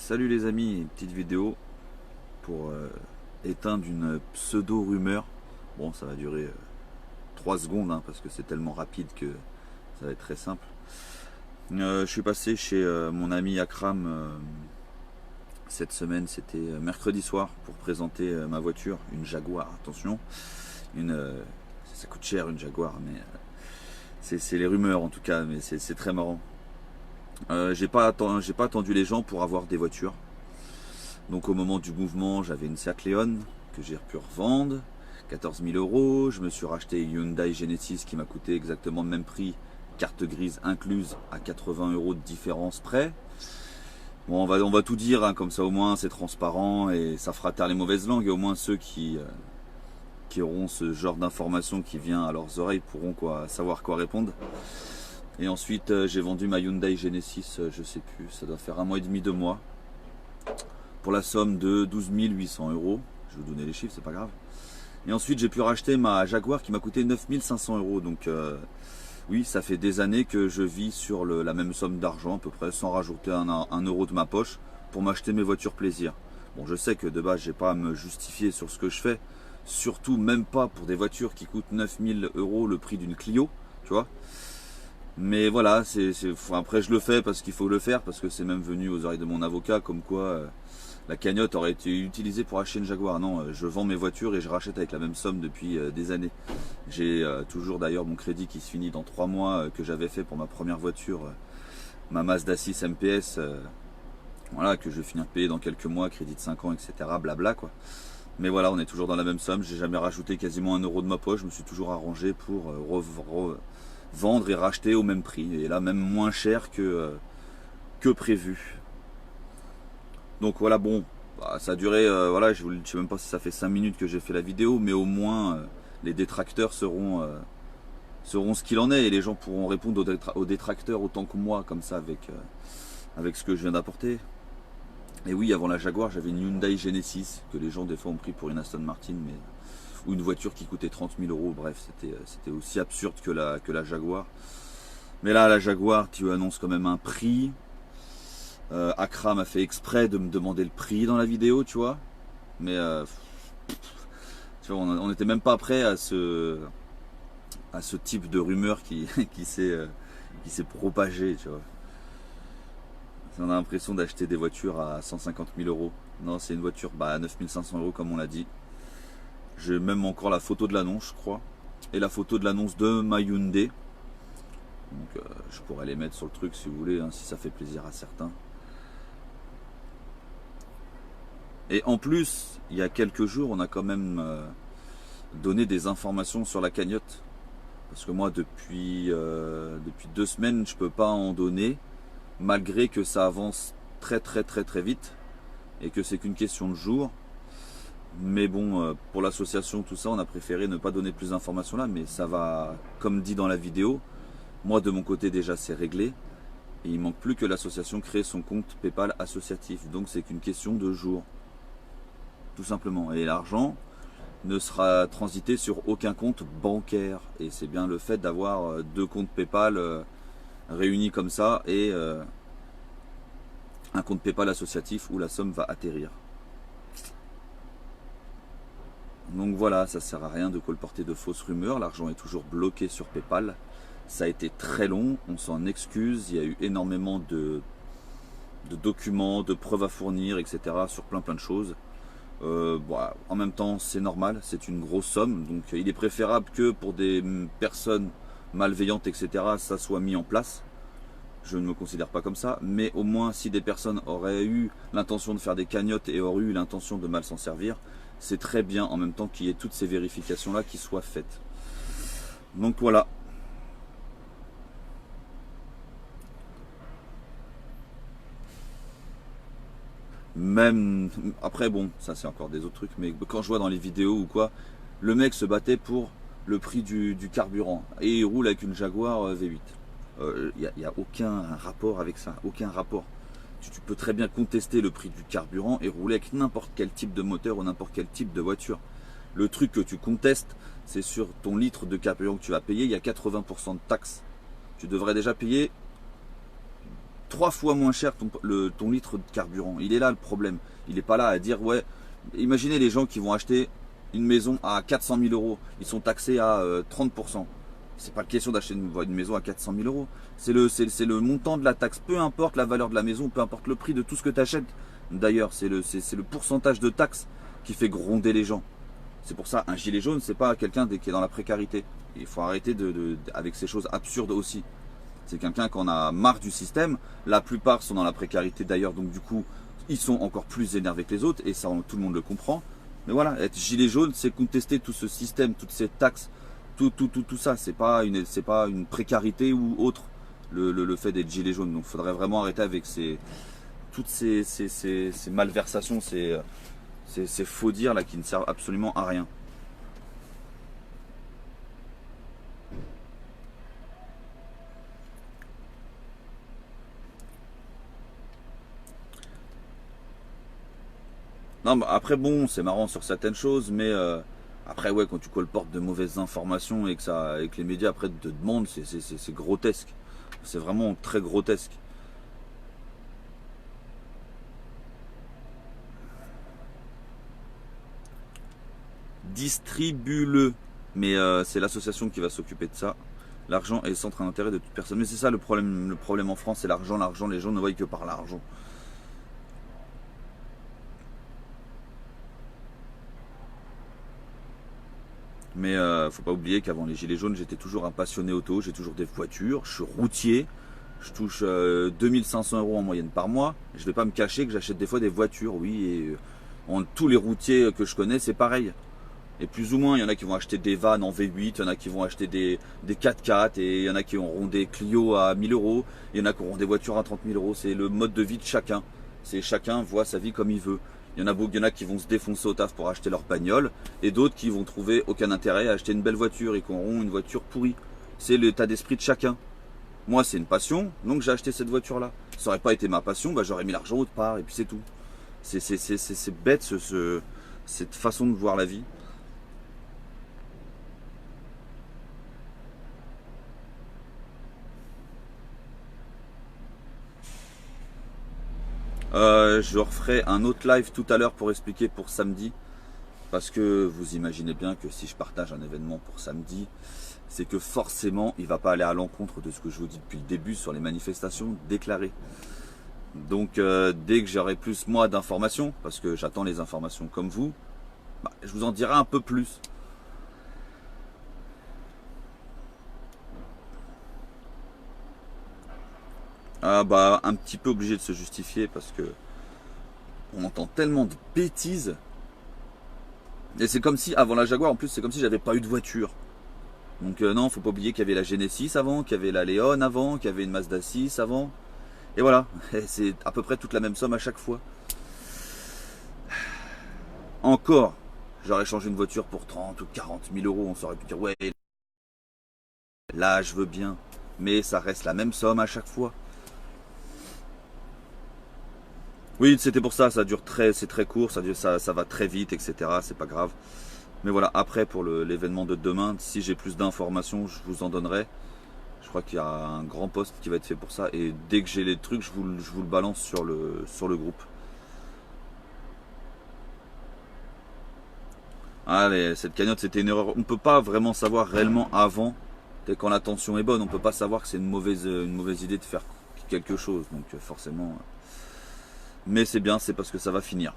Salut les amis, une petite vidéo pour éteindre une pseudo-rumeur. Bon, ça va durer 3 secondes hein, parce que c'est tellement rapide que ça va être très simple. Je suis passé chez mon ami Akram cette semaine, c'était mercredi soir, pour présenter ma voiture, une Jaguar, attention. Ça coûte cher une Jaguar, mais c'est les rumeurs en tout cas, mais c'est très marrant. J'ai pas attendu les gens pour avoir des voitures. Donc au moment du mouvement, j'avais une Seat Leon que j'ai pu revendre, 14 000 euros. Je me suis racheté une Hyundai Genesis qui m'a coûté exactement le même prix, carte grise incluse, à 80 euros de différence près. Bon, on va tout dire, hein, comme ça au moins c'est transparent et ça fera taire les mauvaises langues. Et au moins ceux qui auront ce genre d'informations qui vient à leurs oreilles pourront savoir quoi répondre. Et ensuite j'ai vendu ma Hyundai Genesis, je sais plus, ça doit faire 1 mois et demi, 2 mois, pour la somme de 12 800 euros. Je vais vous donner les chiffres, c'est pas grave. Et ensuite j'ai pu racheter ma Jaguar qui m'a coûté 9 500 euros. Donc oui, ça fait des années que je vis sur la même somme d'argent à peu près, sans rajouter un euro de ma poche pour m'acheter mes voitures plaisir. Bon, je sais que de base j'ai pas à me justifier sur ce que je fais, surtout même pas pour des voitures qui coûtent 9 000 euros le prix d'une Clio, tu vois. Mais voilà, après je le fais parce qu'il faut le faire, parce que c'est même venu aux oreilles de mon avocat comme quoi la cagnotte aurait été utilisée pour acheter une Jaguar. Non, je vends mes voitures et je rachète avec la même somme depuis des années. J'ai toujours d'ailleurs mon crédit qui se finit dans 3 mois que j'avais fait pour ma première voiture, ma Mazda 6 MPS, voilà, que je vais finir de payer dans quelques mois, crédit de 5 ans, etc. Blabla quoi. Mais voilà, on est toujours dans la même somme, j'ai jamais rajouté quasiment 1 euro de ma poche, je me suis toujours arrangé pour vendre et racheter au même prix, et là même moins cher que prévu. Donc voilà, bon, bah, ça a duré, voilà, je sais même pas si ça fait 5 minutes que j'ai fait la vidéo, mais au moins les détracteurs seront ce qu'il en est, et les gens pourront répondre aux détracteurs autant que moi, comme ça, avec ce que je viens d'apporter. Et oui, avant la Jaguar, j'avais une Hyundai Genesis, que les gens des fois ont pris pour une Aston Martin, mais ou une voiture qui coûtait 30 000 euros. Bref, c'était aussi absurde que la Jaguar. Mais là, la Jaguar, tu annonces quand même un prix. Akram a fait exprès de me demander le prix dans la vidéo, tu vois. Mais tu vois, on n'était même pas prêt à ce type de rumeur qui s'est propagé, tu vois. On a l'impression d'acheter des voitures à 150 000 euros. Non, c'est une voiture à 9 500 euros, comme on l'a dit. J'ai même encore la photo de l'annonce, je crois. Et la photo de l'annonce de ma Hyundai. Donc je pourrais les mettre sur le truc si vous voulez, hein, si ça fait plaisir à certains. Et en plus, il y a quelques jours, on a quand même donné des informations sur la cagnotte. Parce que moi, depuis 2 semaines, je peux pas en donner, malgré que ça avance très vite et que c'est qu'une question de jours. Mais bon, pour l'association, tout ça, on a préféré ne pas donner plus d'informations là, mais ça va, comme dit dans la vidéo, moi de mon côté déjà c'est réglé, et il manque plus que l'association crée son compte PayPal associatif, donc c'est qu'une question de jours, tout simplement. Et l'argent ne sera transité sur aucun compte bancaire, et c'est bien le fait d'avoir 2 comptes PayPal réunis comme ça, et un compte PayPal associatif où la somme va atterrir. Donc voilà, ça sert à rien de colporter de fausses rumeurs, l'argent est toujours bloqué sur PayPal. Ça a été très long, on s'en excuse, il y a eu énormément de documents, de preuves à fournir, etc. sur plein de choses. En même temps, c'est normal, c'est une grosse somme, donc il est préférable que pour des personnes malveillantes, etc., ça soit mis en place. Je ne me considère pas comme ça, mais au moins si des personnes auraient eu l'intention de faire des cagnottes et auraient eu l'intention de mal s'en servir, c'est très bien en même temps qu'il y ait toutes ces vérifications-là qui soient faites. Donc voilà. Même après, bon, ça c'est encore des autres trucs, mais quand je vois dans les vidéos ou quoi, le mec se battait pour le prix du carburant et il roule avec une Jaguar V8. Il n'y a aucun rapport avec ça, aucun rapport. Tu peux très bien contester le prix du carburant et rouler avec n'importe quel type de moteur ou n'importe quel type de voiture. Le truc que tu contestes, c'est sur ton litre de carburant que tu vas payer, il y a 80% de taxes. Tu devrais déjà payer 3 fois moins cher ton litre de carburant. Il est là le problème. Il n'est pas là à dire, ouais, imaginez les gens qui vont acheter une maison à 400 000 euros. Ils sont taxés à 30%. C'est pas la question d'acheter une maison à 400 000 euros. C'est le montant de la taxe. Peu importe la valeur de la maison, peu importe le prix de tout ce que tu achètes. D'ailleurs, c'est le pourcentage de taxes qui fait gronder les gens. C'est pour ça, un gilet jaune, c'est pas quelqu'un qui est dans la précarité. Il faut arrêter avec ces choses absurdes aussi. C'est quelqu'un qui en a marre du système. La plupart sont dans la précarité d'ailleurs, donc du coup, ils sont encore plus énervés que les autres, et ça, tout le monde le comprend. Mais voilà, être gilet jaune, c'est contester tout ce système, toutes ces taxes, tout ça. C'est pas une précarité ou autre, le fait d'être gilet jaune. Donc il faudrait vraiment arrêter avec toutes ces malversations, ces faux dires là qui ne servent absolument à rien. Non, bah après bon, c'est marrant sur certaines choses, mais après ouais, quand tu colportes de mauvaises informations et que les médias après te demandent, c'est grotesque. C'est vraiment très grotesque. Distribue-le. Mais c'est l'association qui va s'occuper de ça. L'argent est le centre d'intérêt de toute personne. Mais c'est ça le problème. Le problème en France, c'est l'argent, l'argent. Les gens ne voient que par l'argent. Mais faut pas oublier qu'avant les gilets jaunes, j'étais toujours un passionné auto. J'ai toujours des voitures. Je suis routier. Je touche 2500 euros en moyenne par mois. Je vais pas me cacher que j'achète des fois des voitures. Oui, et tous les routiers que je connais, c'est pareil. Et plus ou moins, il y en a qui vont acheter des vannes en V8, il y en a qui vont acheter des 4x4, et il y en a qui auront des Clio à 1000 euros, il y en a qui auront des voitures à 30 000 euros. C'est le mode de vie de chacun. C'est chacun voit sa vie comme il veut. Il y en a qui vont se défoncer au taf pour acheter leur bagnole, et d'autres qui vont trouver aucun intérêt à acheter une belle voiture et qui auront une voiture pourrie. C'est l'état d'esprit de chacun. Moi, c'est une passion, donc j'ai acheté cette voiture-là. Ça aurait pas été ma passion, bah, j'aurais mis l'argent autre part, et puis c'est tout. C'est bête cette façon de voir la vie. Je referai un autre live tout à l'heure pour expliquer pour samedi. Parce que vous imaginez bien que si je partage un événement pour samedi, c'est que forcément il ne va pas aller à l'encontre de ce que je vous dis depuis le début sur les manifestations déclarées. Donc dès que j'aurai plus moi d'informations, parce que j'attends les informations comme vous, bah, je vous en dirai un peu plus. Ah bah un petit peu obligé de se justifier parce que on entend tellement de bêtises. Et c'est comme si, avant la Jaguar en plus, c'est comme si j'avais pas eu de voiture. Donc non, faut pas oublier qu'il y avait la Genesis avant, qu'il y avait la Leon avant, qu'il y avait une Mazda 6 avant. Et voilà, c'est à peu près toute la même somme à chaque fois. Encore, j'aurais changé une voiture pour 30 ou 40 000 euros, on saurait pu dire ouais, là je veux bien. Mais ça reste la même somme à chaque fois. Oui, c'était pour ça, c'est très court, ça va très vite, etc. C'est pas grave. Mais voilà, après pour l'événement de demain, si j'ai plus d'informations, je vous en donnerai. Je crois qu'il y a un grand post qui va être fait pour ça. Et dès que j'ai les trucs, je vous le balance sur le groupe. Allez, cette cagnotte, c'était une erreur. On ne peut pas vraiment savoir réellement avant, dès quand l'intention est bonne, on ne peut pas savoir que c'est une mauvaise idée de faire quelque chose. Donc forcément. Mais c'est bien, c'est parce que ça va finir.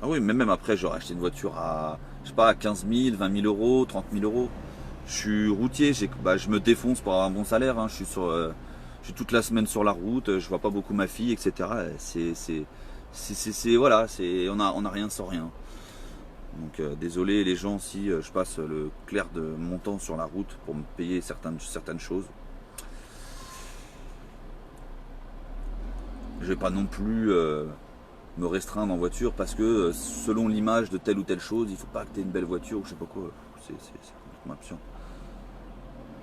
Ah oui, mais même après, j'aurais acheté une voiture à, je sais pas, à 15 000, 20 000 euros, 30 000 euros. Je suis routier, je me défonce pour avoir un bon salaire. Hein. Je suis toute la semaine sur la route, je vois pas beaucoup ma fille, etc. Voilà, on a rien sans rien. Donc désolé les gens si je passe le clair de mon temps sur la route pour me payer certaines choses. Je vais pas non plus me restreindre en voiture parce que selon l'image de telle ou telle chose, il faut pas que tu aies une belle voiture ou je sais pas quoi. C'est complètement absurde.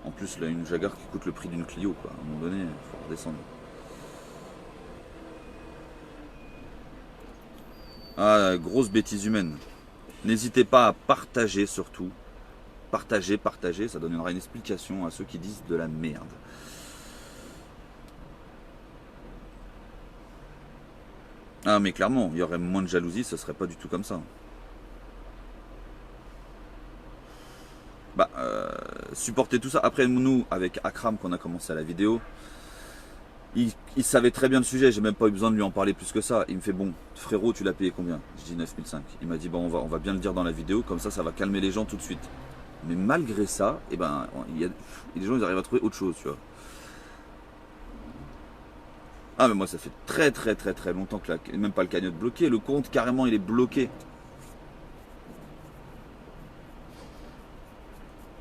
En plus, là, une Jaguar qui coûte le prix d'une Clio, quoi. À un moment donné, il faut redescendre. Ah, grosse bêtise humaine. N'hésitez pas à partager surtout. Partager, ça donnera une explication à ceux qui disent de la merde. Ah mais clairement, il y aurait moins de jalousie, ce serait pas du tout comme ça. Bah, supporter tout ça. Après nous, avec Akram, qu'on a commencé à la vidéo, il savait très bien le sujet, j'ai même pas eu besoin de lui en parler plus que ça. Il me fait bon, frérot, tu l'as payé combien? Je dis 9005. Il m'a dit bon, on va bien le dire dans la vidéo, comme ça va calmer les gens tout de suite. Mais malgré ça, eh ben, les gens ils arrivent à trouver autre chose, tu vois. Ah mais moi ça fait très longtemps que même pas le cagnotte bloqué, le compte carrément il est bloqué.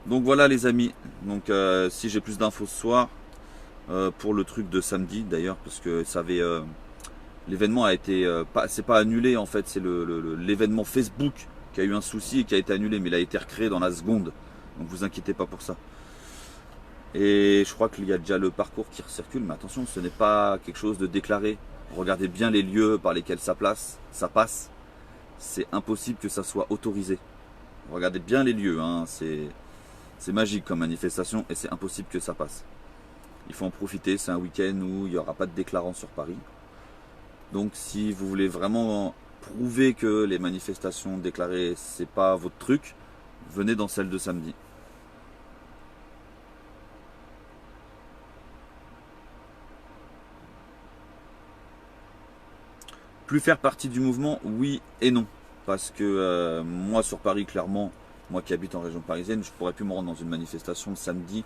Donc voilà les amis, donc si j'ai plus d'infos ce soir, pour le truc de samedi d'ailleurs, parce que ça avait l'événement a été c'est pas annulé en fait, c'est l'événement Facebook qui a eu un souci et qui a été annulé, mais il a été recréé dans la seconde. Donc vous inquiétez pas pour ça. Et je crois qu'il y a déjà le parcours qui circule, mais attention, ce n'est pas quelque chose de déclaré. Regardez bien les lieux par lesquels ça passe. C'est impossible que ça soit autorisé. Regardez bien les lieux, hein. C'est magique comme manifestation et c'est impossible que ça passe. Il faut en profiter, c'est un week-end où il n'y aura pas de déclarant sur Paris. Donc si vous voulez vraiment prouver que les manifestations déclarées, c'est pas votre truc, venez dans celle de samedi. Plus faire partie du mouvement, oui et non. Parce que moi sur Paris, clairement, moi qui habite en région parisienne, je pourrais plus me rendre dans une manifestation le samedi,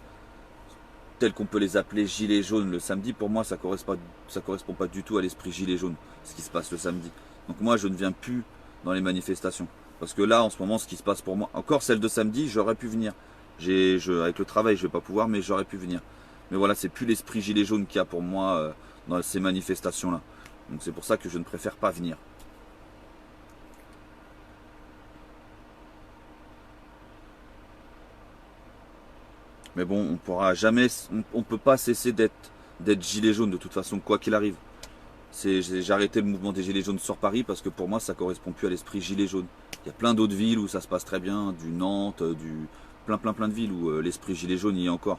telle qu'on peut les appeler gilets jaunes le samedi. Pour moi, ça correspond pas du tout à l'esprit gilet jaune, ce qui se passe le samedi. Donc moi, je ne viens plus dans les manifestations. Parce que là, en ce moment, ce qui se passe pour moi, encore celle de samedi, j'aurais pu venir. Avec le travail, je vais pas pouvoir, mais j'aurais pu venir. Mais voilà, c'est plus l'esprit gilet jaune qu'il y a pour moi dans ces manifestations-là. Donc c'est pour ça que je ne préfère pas venir. Mais bon, on pourra jamais, on peut pas cesser d'être gilet jaune de toute façon, quoi qu'il arrive. J'ai arrêté le mouvement des gilets jaunes sur Paris parce que pour moi ça correspond plus à l'esprit gilet jaune. Il y a plein d'autres villes où ça se passe très bien, du Nantes, plein de villes où l'esprit gilet jaune y est encore.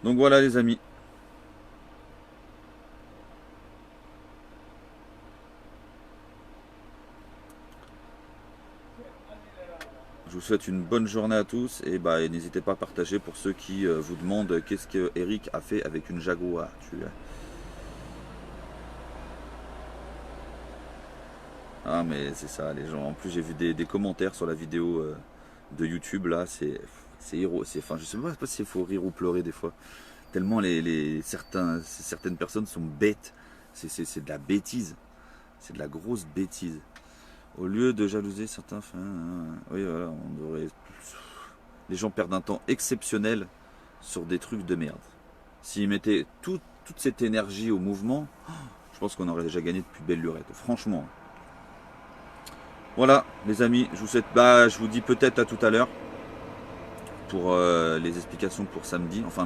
Donc voilà les amis. Je vous souhaite une bonne journée à tous et bah, n'hésitez pas à partager pour ceux qui vous demandent qu'est-ce que Eric a fait avec une Jaguar. Ah mais c'est ça les gens. En plus j'ai vu des commentaires sur la vidéo de YouTube là, c'est héros. Enfin je sais pas s'il faut rire ou pleurer des fois. Tellement certaines personnes sont bêtes. C'est de la bêtise. C'est de la grosse bêtise. Au lieu de jalouser certains, oui voilà, on devrait. Les gens perdent un temps exceptionnel sur des trucs de merde. S'ils mettaient toute cette énergie au mouvement, je pense qu'on aurait déjà gagné depuis belle lurette. Franchement. Voilà, les amis, je vous dis peut-être à tout à l'heure pour les explications pour samedi. Enfin,